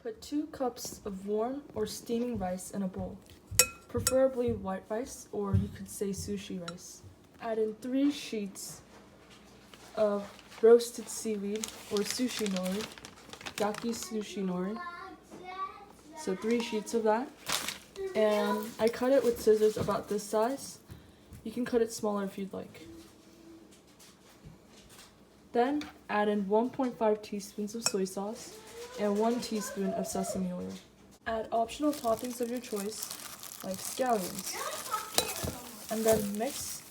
Put 2 cups of warm or steaming rice in a bowl, preferably white rice, or you could say sushi rice. Add in 3 sheets of roasted seaweed or sushi nori, yaki sushi nori. So 3 sheets of that. And I cut it with scissors about this size. You can cut it smaller if you'd like. Then add in 1.5 teaspoons of soy sauce and 1 teaspoon of sesame oil. Add optional toppings of your choice, like scallions, and then mix.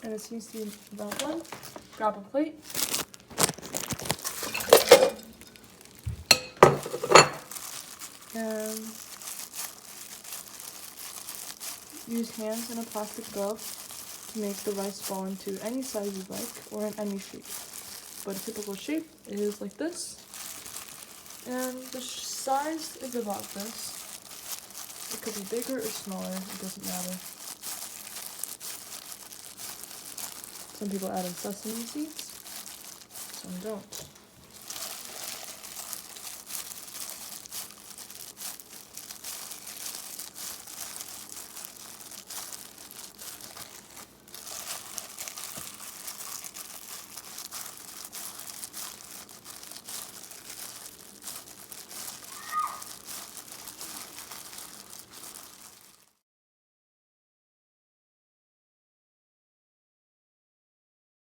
And it seems to be about done. Grab a plate. And use hands and a plastic glove to make the rice fall into any size you like or in any shape. But a typical shape is like this. And the size is about this. It could be bigger or smaller, it doesn't matter. Some people add in sesame seeds, some don't.